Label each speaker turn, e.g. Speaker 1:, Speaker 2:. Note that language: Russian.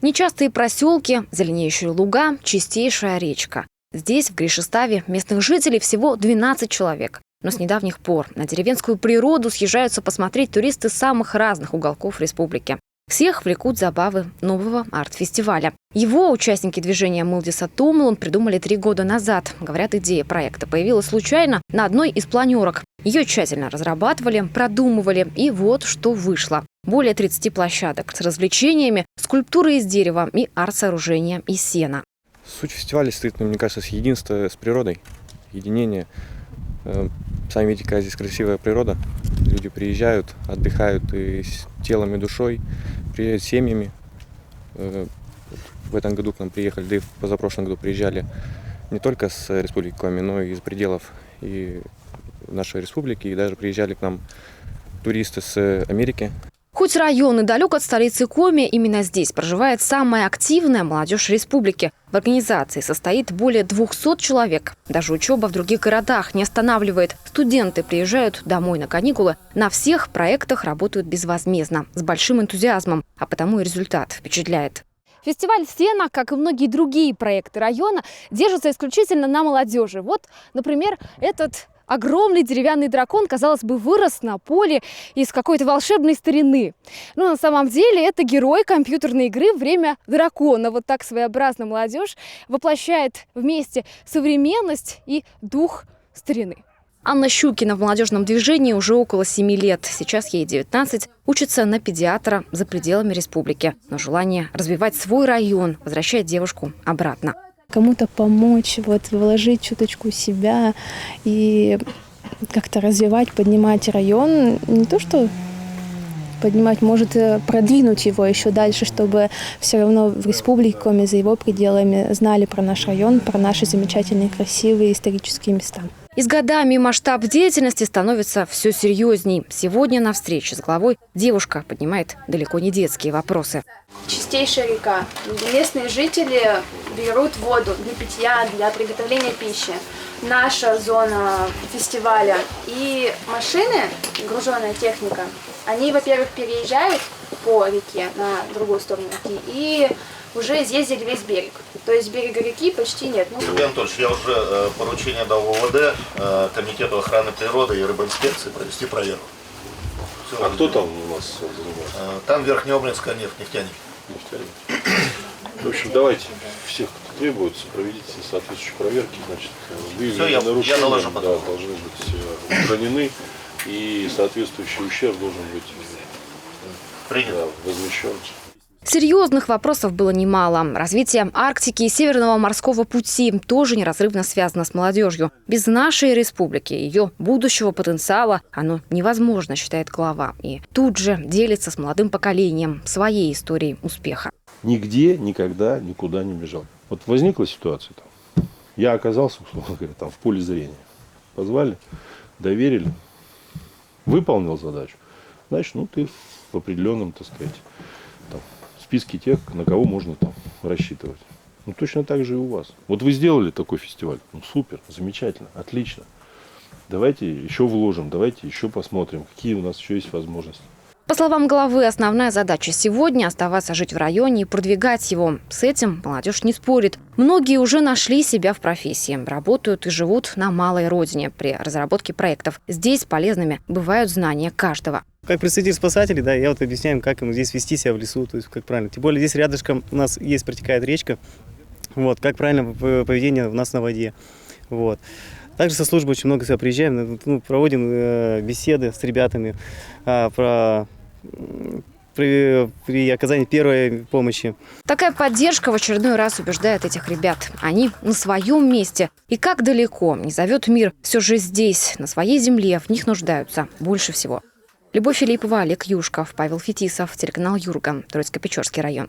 Speaker 1: Нечастые проселки, зеленеющие луга, чистейшая речка. Здесь, в Гришеставе, местных жителей всего 12 человек. Но с недавних пор на деревенскую природу съезжаются посмотреть туристы с самых разных уголков республики. Всех влекут забавы нового арт-фестиваля. Его участники движения «Мылдиса Тумлун» придумали 3 года назад. Говорят, идея проекта появилась случайно на одной из планерок. Ее тщательно разрабатывали, продумывали, и вот что вышло. Более 30 площадок с развлечениями, скульптуры из дерева и арт-сооружения из сена.
Speaker 2: Суть фестиваля состоит, мне кажется, с единства с природой, единение. Сами видите, какая здесь красивая природа. Люди приезжают, отдыхают и с телом, и душой, приезжают с семьями. В этом году к нам приехали, да и в позапрошлом году приезжали не только с Республики Коми, но и из пределов и нашей республики. И даже приезжали к нам туристы с Америки.
Speaker 1: Хоть район и далек от столицы Коми, именно здесь проживает самая активная молодежь республики. В организации состоит более 200 человек. Даже учеба в других городах не останавливает. Студенты приезжают домой на каникулы. На всех проектах работают безвозмездно, с большим энтузиазмом, а потому и результат впечатляет. Фестиваль «Сена», как и многие другие проекты района, держится исключительно на молодежи. Вот, например, этот огромный деревянный дракон, казалось бы, вырос на поле из какой-то волшебной старины. Но на самом деле это герой компьютерной игры «Время дракона». Вот так своеобразно молодежь воплощает вместе современность и дух старины. Анна Щукина в молодежном движении уже около 7 лет. Сейчас ей 19, учится на педиатра за пределами республики. Но желание развивать свой район возвращает девушку обратно.
Speaker 3: Кому-то помочь, вложить чуточку себя и как-то развивать, поднимать район. Не то, что поднимать, может продвинуть его еще дальше, чтобы все равно в республике Коми, за его пределами знали про наш район, про наши замечательные, красивые исторические места.
Speaker 1: И с годами масштаб деятельности становится все серьезней. Сегодня на встрече с главой девушка поднимает далеко не детские вопросы.
Speaker 4: Чистейшая река. Местные жители берут воду для питья, для приготовления пищи. Наша зона фестиваля и машины, груженная техника, они, во-первых, переезжают по реке на другую сторону реки и уже изъездили весь берег. То есть берега реки почти нет.
Speaker 5: Сергей Анатольевич, я уже поручение дал в ОВД, Комитету охраны природы и рыбинспекции провести проверку.
Speaker 6: Все, кто там у нас занимается?
Speaker 5: Там Верхнеобнинская нефтяники.
Speaker 6: В общем, давайте всех, кто требуется, проведите соответствующие проверки. Значит, выявленные нарушения должны быть устранены, и соответствующий ущерб должен быть возмещен.
Speaker 1: Серьезных вопросов было немало. Развитие Арктики и Северного морского пути тоже неразрывно связано с молодежью. Без нашей республики, ее будущего потенциала, оно невозможно, считает глава. И тут же делится с молодым поколением своей историей успеха.
Speaker 6: Нигде, никогда, никуда не бежал. Вот возникла ситуация там. Я оказался, условно говоря, там в поле зрения. Позвали, доверили, выполнил задачу. Значит, ты в определенном, так сказать, списке тех, на кого можно там рассчитывать. Точно так же и у вас. Вот вы сделали такой фестиваль. Супер, замечательно, отлично. Давайте еще вложим, давайте еще посмотрим, какие у нас еще есть возможности.
Speaker 1: По словам главы, основная задача сегодня – оставаться жить в районе и продвигать его. С этим молодежь не спорит. Многие уже нашли себя в профессии, работают и живут на малой родине при разработке проектов. Здесь полезными бывают знания каждого.
Speaker 7: Как представитель спасателей, я объясняю, как им здесь вести себя в лесу, то есть как правильно. Тем более здесь рядышком у нас протекает речка, как правильно поведение у нас на воде. Также со службы очень много приезжаем, проводим беседы с ребятами при оказании первой помощи.
Speaker 1: Такая поддержка в очередной раз убеждает этих ребят. Они на своем месте. И как далеко не зовет мир, все же здесь, на своей земле, в них нуждаются больше всего. Любовь Филиппова, Олег Юшков, Павел Фетисов, телеканал Юрга, Троицко-Печорский район.